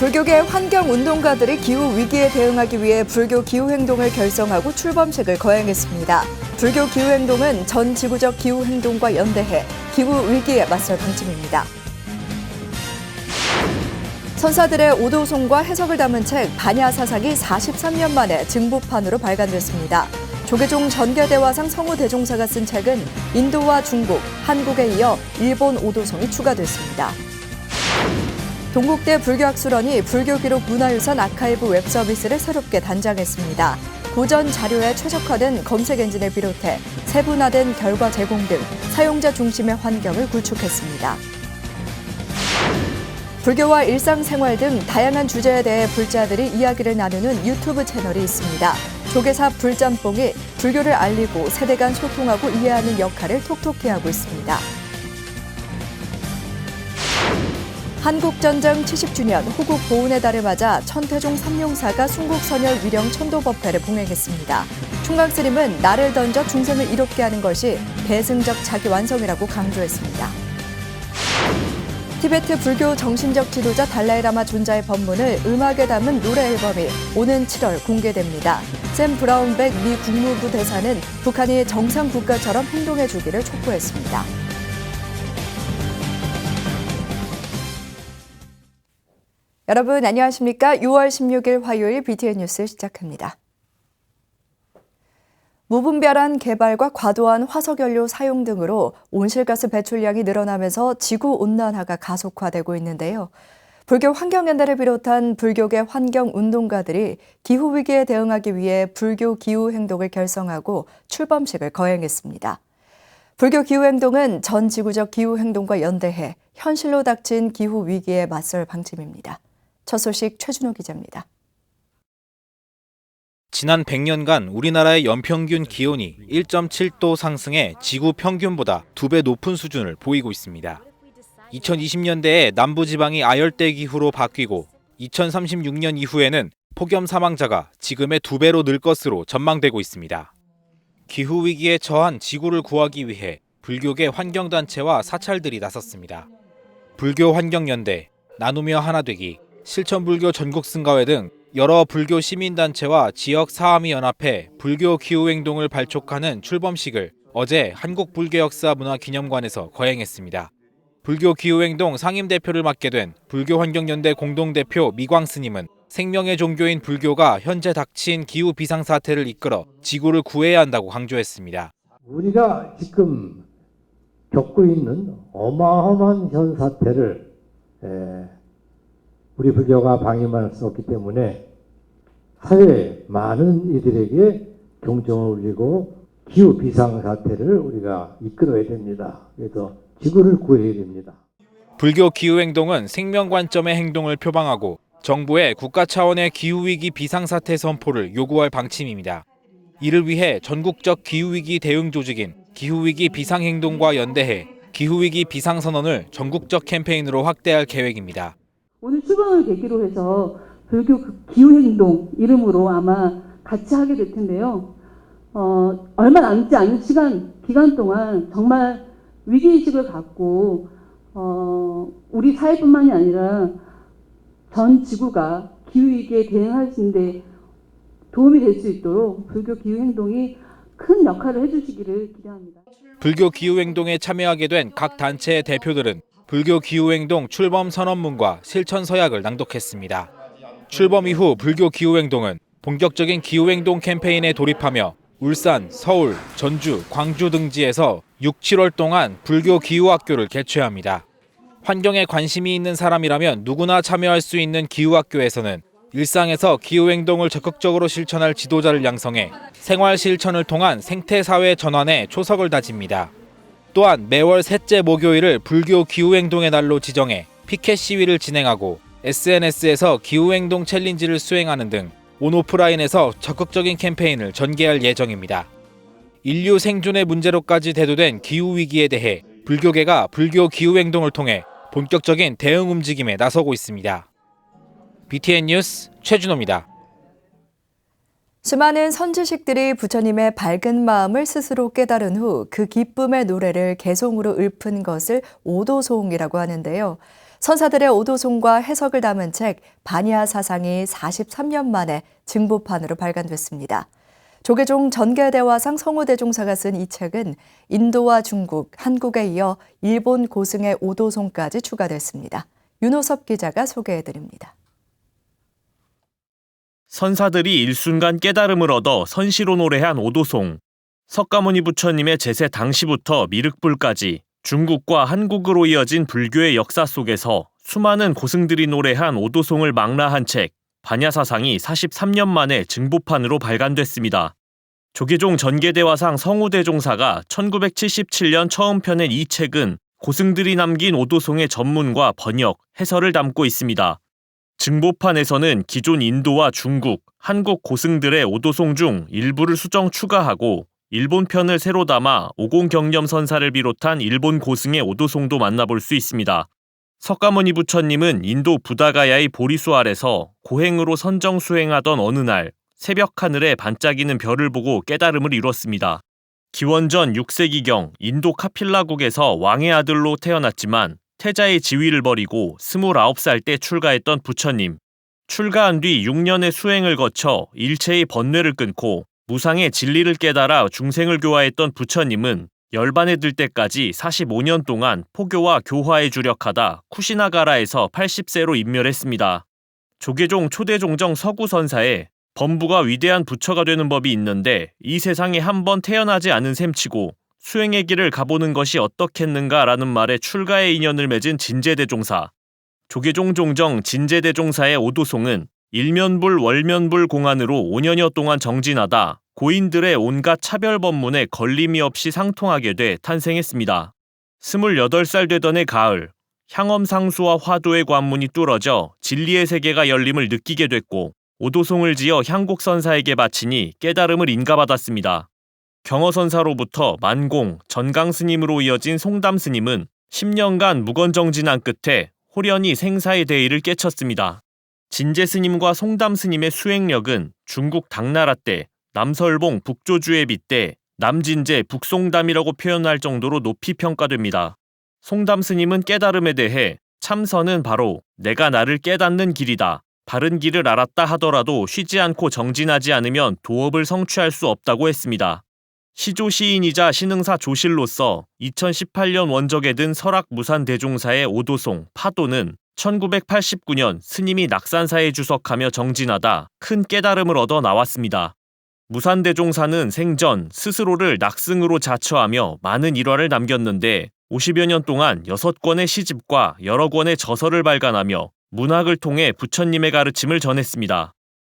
불교계 환경운동가들이 기후위기에 대응하기 위해 불교 기후행동을 결성하고 출범식을 거행했습니다. 불교 기후행동은 전 지구적 기후행동과 연대해 기후위기에 맞설 방침입니다. 선사들의 오도송과 해석을 담은 책 반야사상이 43년 만에 증보판으로 발간됐습니다. 조계종 전계대화상 성우대종사가 쓴 책은 인도와 중국, 한국에 이어 일본 오도송이 추가됐습니다. 동국대 불교학술원이 불교기록 문화유산 아카이브 웹서비스를 새롭게 단장했습니다. 고전 자료에 최적화된 검색 엔진을 비롯해 세분화된 결과 제공 등 사용자 중심의 환경을 구축했습니다. 불교와 일상생활 등 다양한 주제에 대해 불자들이 이야기를 나누는 유튜브 채널이 있습니다. 조계사 불짬뽕이 불교를 알리고 세대 간 소통하고 이해하는 역할을 톡톡히 하고 있습니다. 한국전쟁 70주년 호국 보훈의 달을 맞아 천태종 삼룡사가 순국선열 위령 천도법회를 봉행했습니다. 총각스님은 나를 던져 중생을 이롭게 하는 것이 대승적 자기 완성이라고 강조했습니다. 티베트 불교 정신적 지도자 달라이라마 존자의 법문을 음악에 담은 노래 앨범이 오는 7월 공개됩니다. 샘 브라운백 미 국무부 대사는 북한이 정상 국가처럼 행동해 주기를 촉구했습니다. 여러분 안녕하십니까? 6월 16일 화요일 BTN 뉴스 시작합니다. 무분별한 개발과 과도한 화석연료 사용 등으로 온실가스 배출량이 늘어나면서 지구온난화가 가속화되고 있는데요. 불교 환경연대를 비롯한 불교계 환경운동가들이 기후위기에 대응하기 위해 불교 기후행동을 결성하고 출범식을 거행했습니다. 불교 기후행동은 전 지구적 기후행동과 연대해 현실로 닥친 기후위기에 맞설 방침입니다. 첫 소식 최준호 기자입니다. 지난 100년간 우리나라의 연평균 기온이 1.7도 상승해 지구 평균보다 2배 높은 수준을 보이고 있습니다. 2020년대에 남부지방이 아열대 기후로 바뀌고 2036년 이후에는 폭염 사망자가 지금의 2배로 늘 것으로 전망되고 있습니다. 기후위기에 처한 지구를 구하기 위해 불교계 환경단체와 사찰들이 나섰습니다. 불교환경연대, 나누며 하나되기, 실천불교 전국승가회 등 여러 불교 시민단체와 지역 사암이 연합해 불교 기후행동을 발족하는 출범식을 어제 한국불교역사문화기념관에서 거행했습니다. 불교 기후행동 상임대표를 맡게 된 불교환경연대 공동대표 미광 스님은 생명의 종교인 불교가 현재 닥친 기후 비상사태를 이끌어 지구를 구해야 한다고 강조했습니다. 우리가 지금 겪고 있는 어마어마한 현 사태를 우리 불교가 방임할 수 없기 때문에 사회의 많은 이들에게 경종을 울리고 기후 비상사태를 우리가 이끌어야 됩니다. 그래서 지구를 구해야 됩니다. 불교 기후행동은 생명 관점의 행동을 표방하고 정부의 국가 차원의 기후위기 비상사태 선포를 요구할 방침입니다. 이를 위해 전국적 기후위기 대응 조직인 기후위기 비상행동과 연대해 기후위기 비상선언을 전국적 캠페인으로 확대할 계획입니다. 오늘 출범을 계기로 해서 불교 기후행동 이름으로 아마 같이 하게 될 텐데요. 얼마 남지 않은 기간 동안 정말 위기의식을 갖고 우리 사회뿐만이 아니라 전 지구가 기후위기에 대응하시는데 도움이 될 수 있도록 불교 기후행동이 큰 역할을 해주시기를 기대합니다. 불교 기후행동에 참여하게 된 각 단체의 대표들은 불교 기후행동 출범 선언문과 실천 서약을 낭독했습니다. 출범 이후 불교 기후행동은 본격적인 기후행동 캠페인에 돌입하며 울산, 서울, 전주, 광주 등지에서 6, 7월 동안 불교 기후학교를 개최합니다. 환경에 관심이 있는 사람이라면 누구나 참여할 수 있는 기후학교에서는 일상에서 기후행동을 적극적으로 실천할 지도자를 양성해 생활 실천을 통한 생태사회 전환에 초석을 다집니다. 또한 매월 셋째 목요일을 불교 기후행동의 날로 지정해 피켓 시위를 진행하고 SNS에서 기후행동 챌린지를 수행하는 등 온오프라인에서 적극적인 캠페인을 전개할 예정입니다. 인류 생존의 문제로까지 대두된 기후위기에 대해 불교계가 불교 기후행동을 통해 본격적인 대응 움직임에 나서고 있습니다. BTN 뉴스 최준호입니다. 수많은 선지식들이 부처님의 밝은 마음을 스스로 깨달은 후 그 기쁨의 노래를 개송으로 읊은 것을 오도송이라고 하는데요. 선사들의 오도송과 해석을 담은 책 반야 사상이 43년 만에 증보판으로 발간됐습니다. 조계종 전개대화상 성우대종사가 쓴 이 책은 인도와 중국, 한국에 이어 일본 고승의 오도송까지 추가됐습니다. 윤호섭 기자가 소개해드립니다. 선사들이 일순간 깨달음을 얻어 선시로 노래한 오도송. 석가모니 부처님의 제세 당시부터 미륵불까지 중국과 한국으로 이어진 불교의 역사 속에서 수많은 고승들이 노래한 오도송을 망라한 책 반야사상이 43년 만에 증보판으로 발간됐습니다. 조계종 전개대화상 성우대종사가 1977년 처음 펴낸 이 책은 고승들이 남긴 오도송의 전문과 번역, 해설을 담고 있습니다. 증보판에서는 기존 인도와 중국, 한국 고승들의 오도송 중 일부를 수정 추가하고 일본 편을 새로 담아 오공경념 선사를 비롯한 일본 고승의 오도송도 만나볼 수 있습니다. 석가모니 부처님은 인도 부다가야의 보리수 아래서 고행으로 선정 수행하던 어느 날 새벽 하늘에 반짝이는 별을 보고 깨달음을 이뤘습니다. 기원전 6세기경 인도 카필라국에서 왕의 아들로 태어났지만 태자의 지위를 버리고 29살 때 출가했던 부처님. 출가한 뒤 6년의 수행을 거쳐 일체의 번뇌를 끊고 무상의 진리를 깨달아 중생을 교화했던 부처님은 열반에 들 때까지 45년 동안 포교와 교화에 주력하다 쿠시나가라에서 80세로 인멸했습니다. 조계종 초대종정 서구선사에 범부가 위대한 부처가 되는 법이 있는데 이 세상에 한 번 태어나지 않은 셈치고 수행의 길을 가보는 것이 어떻겠는가라는 말에 출가의 인연을 맺은 진제대종사. 조계종 종정 진제대종사의 오도송은 일면불 월면불 공안으로 5년여 동안 정진하다 고인들의 온갖 차별 법문에 걸림이 없이 상통하게 돼 탄생했습니다. 28살 되던 해 가을, 향엄상수와 화두의 관문이 뚫어져 진리의 세계가 열림을 느끼게 됐고 오도송을 지어 향곡선사에게 바치니 깨달음을 인가받았습니다. 경허선사로부터 만공, 전강스님으로 이어진 송담스님은 10년간 무건정진한 끝에 호련히 생사의 대의를 깨쳤습니다. 진제스님과 송담스님의 수행력은 중국 당나라 때 남설봉 북조주에 빗대 남진제 북송담이라고 표현할 정도로 높이 평가됩니다. 송담스님은 깨달음에 대해 참선은 바로 내가 나를 깨닫는 길이다. 바른 길을 알았다 하더라도 쉬지 않고 정진하지 않으면 도업을 성취할 수 없다고 했습니다. 시조 시인이자 신흥사 조실로서 2018년 원적에 든 설악무산대종사의 오도송 파도는 1989년 스님이 낙산사에 주석하며 정진하다 큰 깨달음을 얻어 나왔습니다. 무산대종사는 생전 스스로를 낙승으로 자처하며 많은 일화를 남겼는데 50여 년 동안 6권의 시집과 여러 권의 저서를 발간하며 문학을 통해 부처님의 가르침을 전했습니다.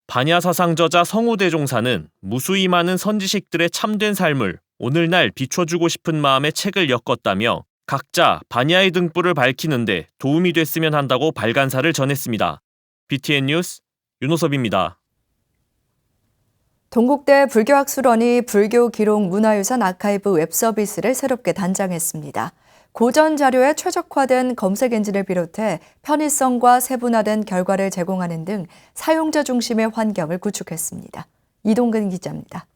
반야사상 저자 성우대종사는 무수히 많은 선지식들의 참된 삶을 오늘날 비춰주고 싶은 마음에 책을 엮었다며 각자 반야의 등불을 밝히는데 도움이 됐으면 한다고 발간사를 전했습니다. BTN 뉴스 윤호섭입니다. 동국대 불교학술원이 불교 기록 문화유산 아카이브 웹서비스를 새롭게 단장했습니다. 고전 자료에 최적화된 검색 엔진을 비롯해 편의성과 세분화된 결과를 제공하는 등 사용자 중심의 환경을 구축했습니다. 이동근 기자입니다.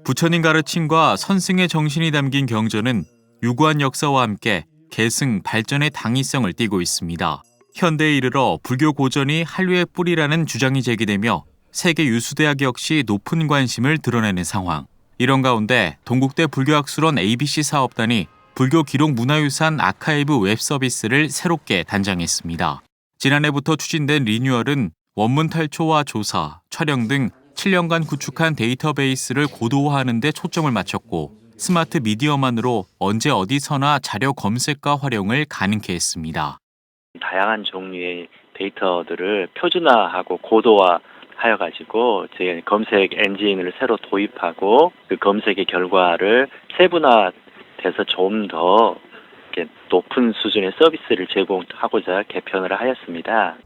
부처님 가르침과 선승의 정신이 담긴 경전은 유구한 역사와 함께 계승, 발전의 당위성을 띠고 있습니다. 현대에 이르러 불교 고전이 한류의 뿌리라는 주장이 제기되며 세계 유수대학 역시 높은 관심을 드러내는 상황. 이런 가운데 동국대 불교학술원 ABC 사업단이 불교 기록 문화유산 아카이브 웹 서비스를 새롭게 단장했습니다. 지난해부터 추진된 리뉴얼은 원문 탈초와 조사, 촬영 등 7년간 구축한 데이터베이스를 고도화하는 데 초점을 맞췄고 스마트 미디어만으로 언제 어디서나 자료 검색과 활용을 가능케 했습니다. 다양한 종류의 데이터들을 표준화하고 고도화하여가지고 저희 검색 엔진을 새로 도입하고 그 검색의 결과를 세분화돼서 좀 더 높은 수준의 서비스를 제공하고자 개편을 하였습니다.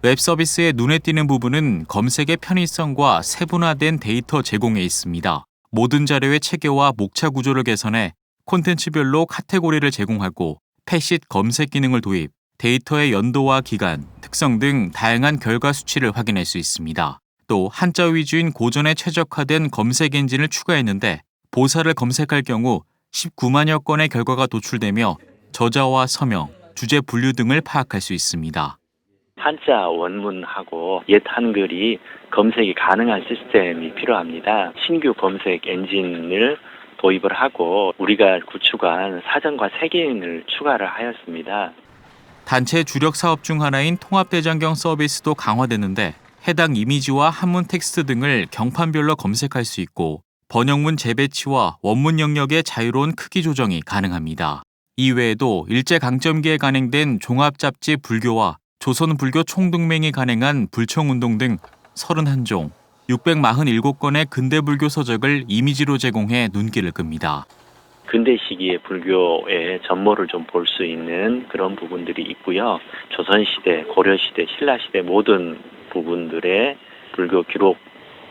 웹 서비스의 눈에 띄는 부분은 검색의 편의성과 세분화된 데이터 제공에 있습니다. 모든 자료의 체계와 목차 구조를 개선해 콘텐츠별로 카테고리를 제공하고 패시트 검색 기능을 도입, 데이터의 연도와 기간, 특성 등 다양한 결과 수치를 확인할 수 있습니다. 또 한자 위주인 고전에 최적화된 검색 엔진을 추가했는데 보살을 검색할 경우 19만여 건의 결과가 도출되며 저자와 서명, 주제 분류 등을 파악할 수 있습니다. 한자 원문하고 옛 한글이 검색이 가능한 시스템이 필요합니다. 신규 검색 엔진을 도입을 하고 우리가 구축한 사전과 색인을 추가를 하였습니다. 단체 주력 사업 중 하나인 통합대장경 서비스도 강화됐는데 해당 이미지와 한문 텍스트 등을 경판별로 검색할 수 있고 번역문 재배치와 원문 영역의 자유로운 크기 조정이 가능합니다. 이외에도 일제강점기에 간행된 종합잡지 불교와 조선불교 총동맹이 간행한 불청운동 등 31종, 647건의 근대불교 서적을 이미지로 제공해 눈길을 끕니다. 근대 시기의 불교의 전모를 좀 볼 수 있는 그런 부분들이 있고요. 조선시대, 고려시대, 신라시대 모든 부분들의 불교 기록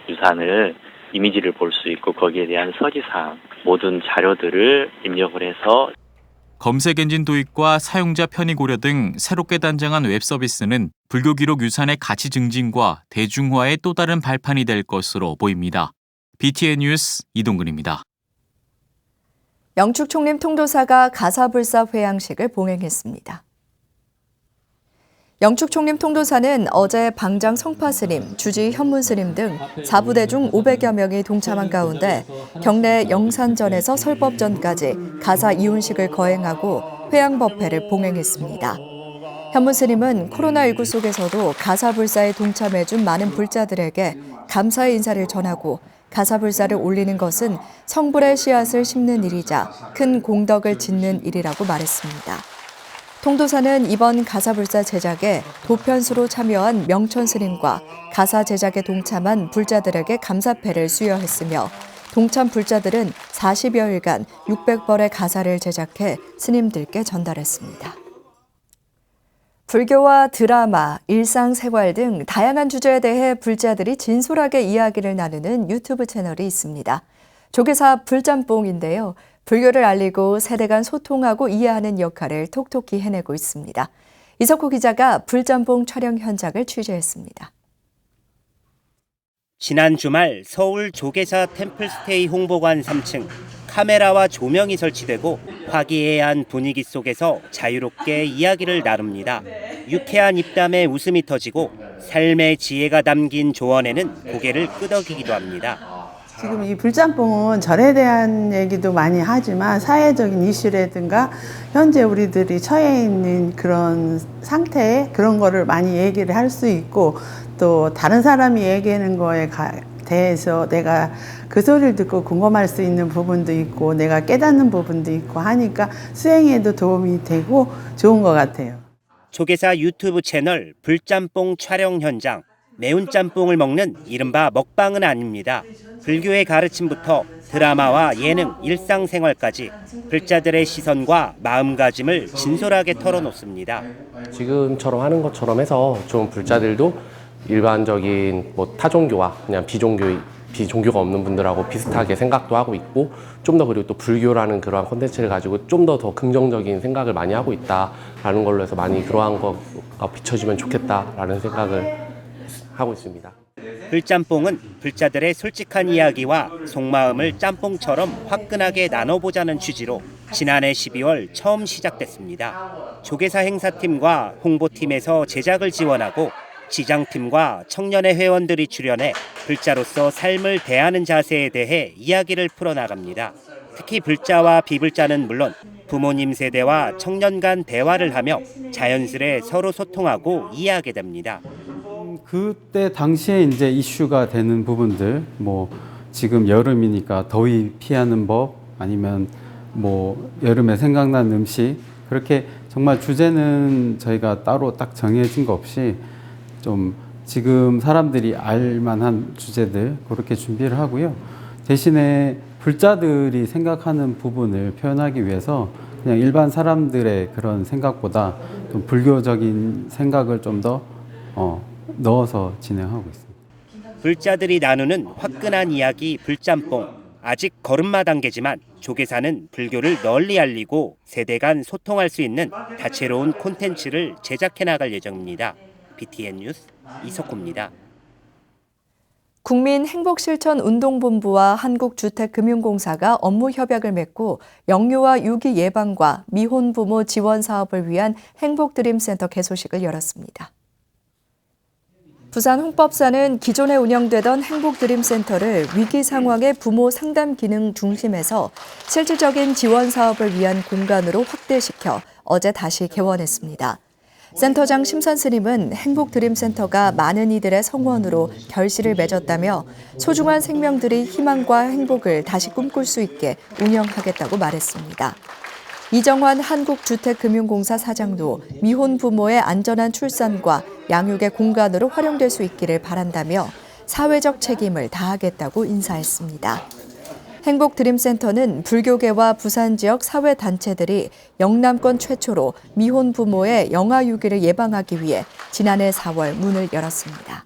유산을 이미지를 볼 수 있고 거기에 대한 서지사항, 모든 자료들을 입력을 해서 검색 엔진 도입과 사용자 편의 고려 등 새롭게 단장한 웹 서비스는 불교 기록 유산의 가치 증진과 대중화의 또 다른 발판이 될 것으로 보입니다. BTN 뉴스 이동근입니다. 영축 총림 통도사가 가사불사 회양식을 봉행했습니다. 영축 총림 통도사는 어제 방장 성파스님, 주지 현문스님 등 4부대 중 500여 명이 동참한 가운데 경내 영산전에서 설법전까지 가사 이혼식을 거행하고 회양법회를 봉행했습니다. 현문스님은 코로나19 속에서도 가사불사에 동참해준 많은 불자들에게 감사의 인사를 전하고 가사불사를 올리는 것은 성불의 씨앗을 심는 일이자 큰 공덕을 짓는 일이라고 말했습니다. 통도사는 이번 가사불사 제작에 도편수로 참여한 명천 스님과 가사 제작에 동참한 불자들에게 감사패를 수여했으며 동참 불자들은 40여일간 600벌의 가사를 제작해 스님들께 전달했습니다. 불교와 드라마, 일상생활 등 다양한 주제에 대해 불자들이 진솔하게 이야기를 나누는 유튜브 채널이 있습니다. 조계사 불짬뽕인데요. 불교를 알리고 세대 간 소통하고 이해하는 역할을 톡톡히 해내고 있습니다. 이석호 기자가 불짬뽕 촬영 현장을 취재했습니다. 지난 주말 서울 조계사 템플스테이 홍보관 3층 카메라와 조명이 설치되고 화기애애한 분위기 속에서 자유롭게 이야기를 나눕니다. 유쾌한 입담에 웃음이 터지고 삶의 지혜가 담긴 조언에는 고개를 끄덕이기도 합니다. 지금 이 불짬뽕은 절에 대한 얘기도 많이 하지만 사회적인 이슈라든가 현재 우리들이 처해 있는 그런 상태 그런 거를 많이 얘기를 할 수 있고 또 다른 사람이 얘기하는 거에 대해서 내가 그 소리를 듣고 궁금할 수 있는 부분도 있고 내가 깨닫는 부분도 있고 하니까 수행에도 도움이 되고 좋은 것 같아요. 조계사 유튜브 채널 불짬뽕 촬영 현장. 매운 짬뽕을 먹는 이른바 먹방은 아닙니다. 불교의 가르침부터 드라마와 예능, 일상생활까지 불자들의 시선과 마음가짐을 진솔하게 털어놓습니다. 지금처럼 하는 것처럼 해서 좀 불자들도 일반적인 타종교와 그냥 비종교가 없는 분들하고 비슷하게 생각도 하고 있고 좀 더 그리고 또 불교라는 그러한 콘텐츠를 가지고 좀 더 긍정적인 생각을 많이 하고 있다라는 걸로 해서 많이 그러한 거가 비춰지면 좋겠다라는 생각을 하고 있습니다. 불짬뽕은 불자들의 솔직한 이야기와 속마음을 짬뽕처럼 화끈하게 나눠보자는 취지로 지난해 12월 처음 시작됐습니다. 조계사 행사팀과 홍보팀에서 제작을 지원하고 시장팀과 청년회 회원들이 출연해 불자로서 삶을 대하는 자세에 대해 이야기를 풀어나갑니다. 특히 불자와 비불자는 물론 부모님 세대와 청년 간 대화를 하며 자연스레 서로 소통하고 이해하게 됩니다. 그때 당시에 이제 이슈가 되는 부분들, 지금 여름이니까 더위 피하는 법, 아니면 여름에 생각나는 음식, 그렇게 정말 주제는 저희가 따로 딱 정해진 거 없이 좀 지금 사람들이 알만한 주제들 그렇게 준비를 하고요. 대신에 불자들이 생각하는 부분을 표현하기 위해서 그냥 일반 사람들의 그런 생각보다 좀 불교적인 생각을 좀 더 넣어서 진행하고 있습니다. 불자들이 나누는 화끈한 이야기 불짬뽕. 아직 걸음마 단계지만 조계사는 불교를 널리 알리고 세대 간 소통할 수 있는 다채로운 콘텐츠를 제작해 나갈 예정입니다. BTN 뉴스 이석호입니다. 국민행복실천운동본부와 한국주택금융공사가 업무 협약을 맺고 영유아 유기 예방과 미혼 부모 지원 사업을 위한 행복드림센터 개소식을 열었습니다. 부산 홍법사는 기존에 운영되던 행복드림센터를 위기 상황의 부모 상담 기능 중심에서 실질적인 지원 사업을 위한 공간으로 확대시켜 어제 다시 개원했습니다. 센터장 심선 스님은 행복드림센터가 많은 이들의 성원으로 결실을 맺었다며 소중한 생명들이 희망과 행복을 다시 꿈꿀 수 있게 운영하겠다고 말했습니다. 이정환 한국주택금융공사 사장도 미혼 부모의 안전한 출산과 양육의 공간으로 활용될 수 있기를 바란다며 사회적 책임을 다하겠다고 인사했습니다. 행복드림센터는 불교계와 부산 지역 사회단체들이 영남권 최초로 미혼 부모의 영아유기를 예방하기 위해 지난해 4월 문을 열었습니다.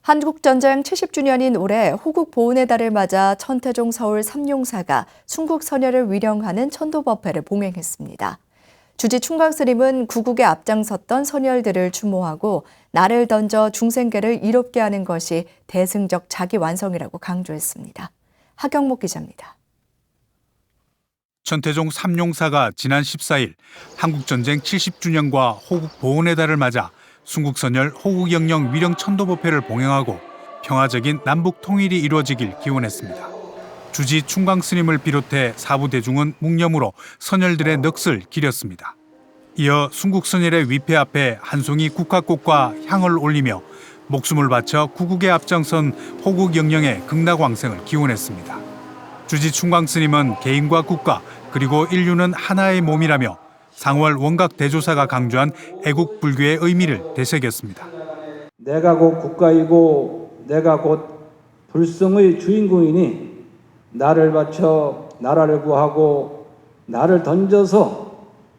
한국전쟁 70주년인 올해 호국 보훈의 달을 맞아 천태종 서울 삼용사가 순국선열을 위령하는 천도법회를 봉행했습니다. 주지 충광스님은 구국에 앞장섰던 선열들을 추모하고 나를 던져 중생계를 이롭게 하는 것이 대승적 자기 완성이라고 강조했습니다. 하경목 기자입니다. 천태종 삼용사가 지난 14일 한국전쟁 70주년과 호국 보훈의 달을 맞아 순국선열 호국영령 위령 천도법회를 봉행하고 평화적인 남북 통일이 이루어지길 기원했습니다. 주지 충광스님을 비롯해 사부 대중은 묵념으로 선열들의 넋을 기렸습니다. 이어 순국선열의 위패 앞에 한 송이 국화꽃과 향을 올리며 목숨을 바쳐 구국에 앞장선 호국영령의 극락왕생을 기원했습니다. 주지 충광스님은 개인과 국가 그리고 인류는 하나의 몸이라며 상월 원각 대조사가 강조한 애국 불교의 의미를 되새겼습니다. 내가 곧 국가이고 내가 곧 불성의 주인공이니 나를 바쳐 나라를 구하고 나를 던져서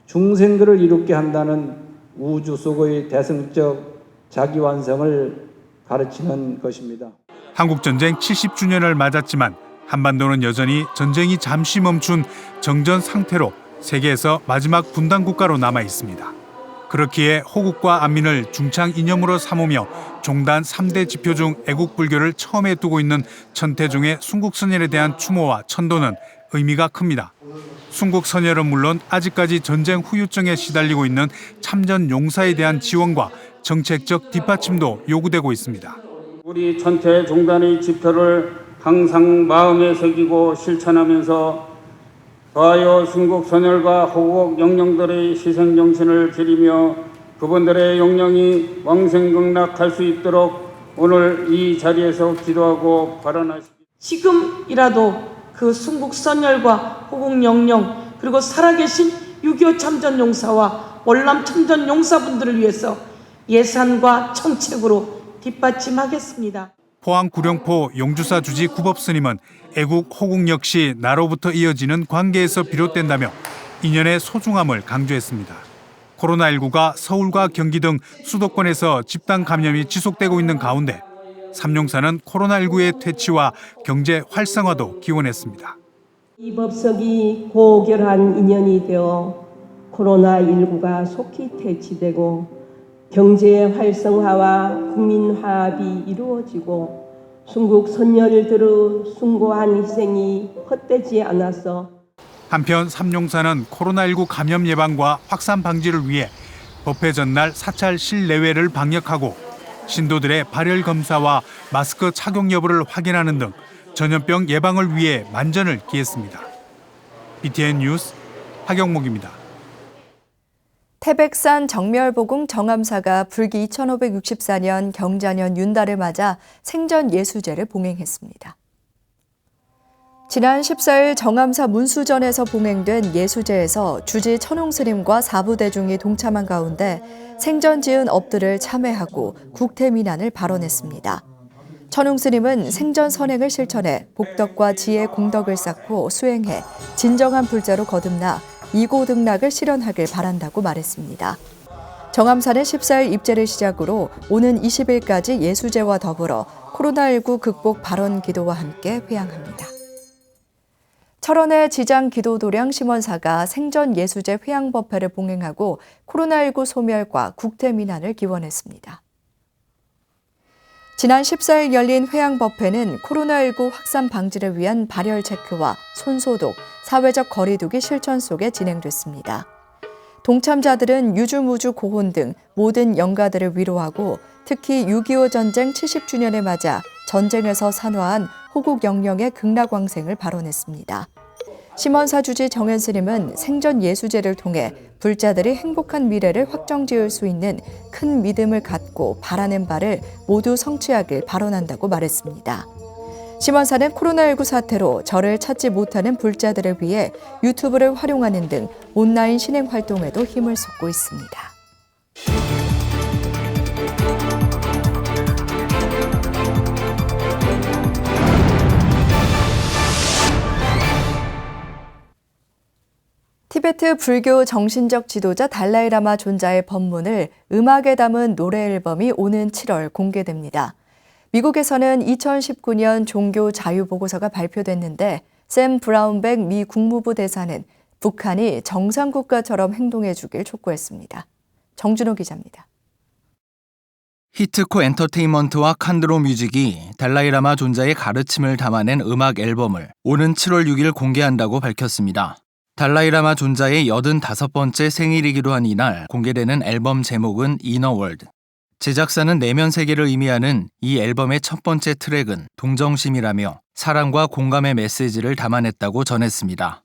중생들을 이롭게 한다는 우주 속의 대승적 자기 완성을 가르치는 것입니다. 한국전쟁 70주년을 맞았지만 한반도는 여전히 전쟁이 잠시 멈춘 정전 상태로 세계에서 마지막 분단 국가로 남아 있습니다. 그렇기에 호국과 안민을 중창 이념으로 삼으며 종단 3대 지표 중 애국 불교를 처음에 두고 있는 천태종의 순국선열에 대한 추모와 천도는 의미가 큽니다. 순국선열은 물론 아직까지 전쟁 후유증에 시달리고 있는 참전 용사에 대한 지원과 정책적 뒷받침도 요구되고 있습니다. 우리 천태종단의 지표를 항상 마음에 새기고 실천하면서 더하여 순국선열과 호국 영령들의 희생정신을 기리며 그분들의 영령이 왕생극락할 수 있도록 오늘 이 자리에서 기도하고 발언하십니다. 지금이라도 그 순국선열과 호국 영령 그리고 살아계신 6.25 참전용사와 월남 참전용사분들을 위해서 예산과 정책으로 뒷받침하겠습니다. 포항 구룡포 용주사 주지 구법스님은 애국 호국 역시 나로부터 이어지는 관계에서 비롯된다며 인연의 소중함을 강조했습니다. 코로나19가 서울과 경기 등 수도권에서 집단 감염이 지속되고 있는 가운데 삼용사는 코로나19의 퇴치와 경제 활성화도 기원했습니다. 이 법석이 고결한 인연이 되어 코로나19가 속히 퇴치되고 경제 활성화와 국민 화합이 이루어지고 순국 선열들의 숭고한 희생이 헛되지 않아서 한편 삼용사는 코로나19 감염 예방과 확산 방지를 위해 법회 전날 사찰 실내외를 방역하고 신도들의 발열 검사와 마스크 착용 여부를 확인하는 등 전염병 예방을 위해 만전을 기했습니다. BTN 뉴스 하경목입니다. 태백산 정멸보궁 정암사가 불기 2564년 경자년 윤달을 맞아 생전 예수제를 봉행했습니다. 지난 14일 정암사 문수전에서 봉행된 예수제에서 주지 천홍스님과 사부대중이 동참한 가운데 생전 지은 업들을 참회하고 국태민안을 발언했습니다. 천홍스님은 생전 선행을 실천해 복덕과 지혜 공덕을 쌓고 수행해 진정한 불자로 거듭나 이고등락을 실현하길 바란다고 말했습니다. 정암사는 14일 입제를 시작으로 오는 20일까지 예수제와 더불어 코로나19 극복 발언 기도와 함께 회향합니다. 철원의 지장 기도도량 심원사가 생전 예수제 회향법회를 봉행하고 코로나19 소멸과 국태민안을 기원했습니다. 지난 14일 열린 회양법회는 코로나19 확산 방지를 위한 발열 체크와 손소독, 사회적 거리 두기 실천 속에 진행됐습니다. 동참자들은 유주무주 고혼 등 모든 영가들을 위로하고 특히 6.25 전쟁 70주년을 맞아 전쟁에서 산화한 호국 영령의 극락왕생을 발언했습니다. 심원사 주지 정현 스님은 생전 예수제를 통해 불자들이 행복한 미래를 확정지을 수 있는 큰 믿음을 갖고 바라는 바를 모두 성취하길 발언한다고 말했습니다. 심원사는 코로나19 사태로 절을 찾지 못하는 불자들을 위해 유튜브를 활용하는 등 온라인 신행 활동에도 힘을 쏟고 있습니다. 티베트 불교 정신적 지도자 달라이라마 존자의 법문을 음악에 담은 노래 앨범이 오는 7월 공개됩니다. 미국에서는 2019년 종교 자유 보고서가 발표됐는데 샘 브라운백 미 국무부 대사는 북한이 정상국가처럼 행동해 주길 촉구했습니다. 정준호 기자입니다. 히트코 엔터테인먼트와 칸드로 뮤직이 달라이라마 존자의 가르침을 담아낸 음악 앨범을 오는 7월 6일 공개한다고 밝혔습니다. 달라이라마 존자의 85번째 생일이기도 한 이날 공개되는 앨범 제목은 이너월드. 제작사는 내면 세계를 의미하는 이 앨범의 첫 번째 트랙은 동정심이라며 사랑과 공감의 메시지를 담아냈다고 전했습니다.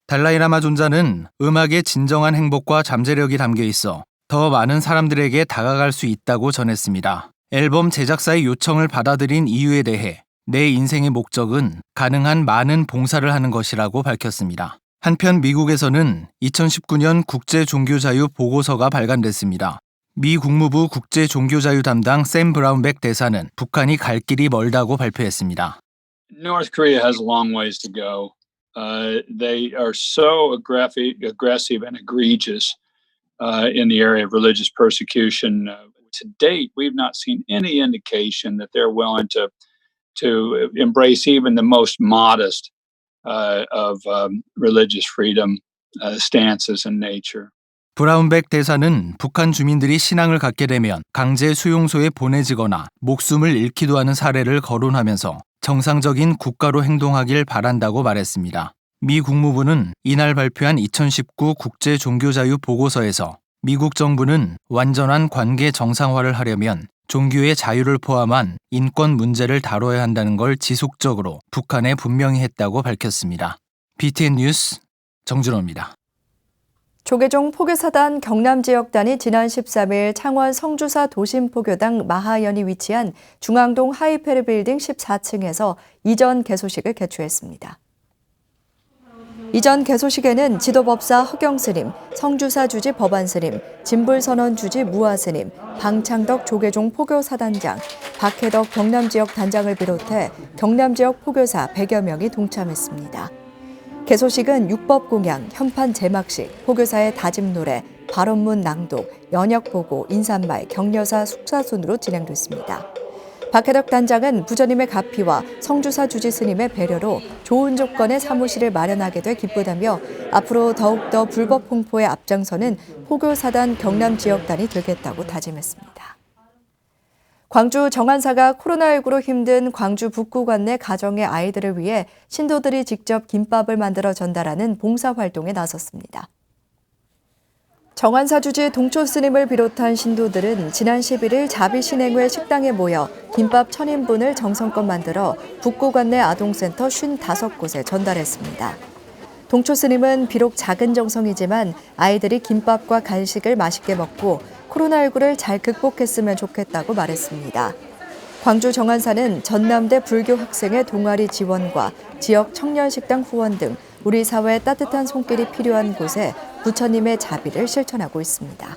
달라이라마 존자는 음악에 진정한 행복과 잠재력이 담겨 있어 더 많은 사람들에게 다가갈 수 있다고 전했습니다. 앨범 제작사의 요청을 받아들인 이유에 대해 내 인생의 목적은 가능한 많은 봉사를 하는 것이라고 밝혔습니다. 한편 미국에서는 2019년 국제종교자유 보고서가 발간됐습니다. 미 국무부 국제종교자유 담당 샘 브라운백 대사는 북한이 갈 길이 멀다고 발표했습니다. North Korea has a long ways to go. They are so aggressive and egregious in the area of religious persecution. To date, we've not seen any indication that they're willing to embrace even the most modest of religious freedom stances in nature. 브라운백 대사는 북한 주민들이 신앙을 갖게 되면 강제 수용소에 보내지거나 목숨을 잃기도 하는 사례를 거론하면서 정상적인 국가로 행동하길 바란다고 말했습니다. 미 국무부는 이날 발표한 2019 국제종교자유 보고서에서 미국 정부는 완전한 관계 정상화를 하려면 종교의 자유를 포함한 인권 문제를 다뤄야 한다는 걸 지속적으로 북한에 분명히 했다고 밝혔습니다. BTN 뉴스 정준호입니다. 조계종 포교사단 경남지역단이 지난 13일 창원 성주사 도심포교당 마하연이 위치한 중앙동 하이페르 빌딩 14층에서 이전 개소식을 개최했습니다. 이전 개소식에는 지도법사 허경스님, 성주사 주지 법안스님, 진불선언 주지 무아스님, 방창덕 조계종 포교사단장, 박혜덕 경남지역 단장을 비롯해 경남지역 포교사 100여 명이 동참했습니다. 개소식은 육법공양, 현판 제막식, 포교사의 다짐 노래, 발언문 낭독, 연역보고, 인사말, 격려사 숙사 순으로 진행됐습니다. 박혜덕 단장은 부처님의 가피와 성주사 주지 스님의 배려로 좋은 조건의 사무실을 마련하게 돼 기쁘다며 앞으로 더욱더 불법 홍포에 앞장서는 포교사단 경남지역단이 되겠다고 다짐했습니다. 광주 정안사가 코로나19로 힘든 광주 북구 관내 가정의 아이들을 위해 신도들이 직접 김밥을 만들어 전달하는 봉사활동에 나섰습니다. 정안사 주지 동초 스님을 비롯한 신도들은 지난 11일 자비신행회 식당에 모여 김밥 1000인분을 정성껏 만들어 북구 관내 아동센터 55곳에 전달했습니다. 동초 스님은 비록 작은 정성이지만 아이들이 김밥과 간식을 맛있게 먹고 코로나19를 잘 극복했으면 좋겠다고 말했습니다. 광주 정안사는 전남대 불교 학생의 동아리 지원과 지역 청년식당 후원 등 우리 사회에 따뜻한 손길이 필요한 곳에 부처님의 자비를 실천하고 있습니다.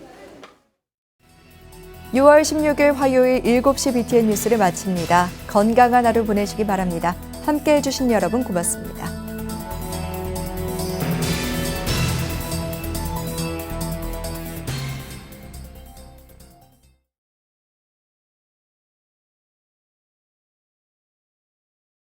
6월 16일 화요일 7시 BTN 뉴스를 마칩니다. 건강한 하루 보내시기 바랍니다. 함께해 주신 여러분 고맙습니다.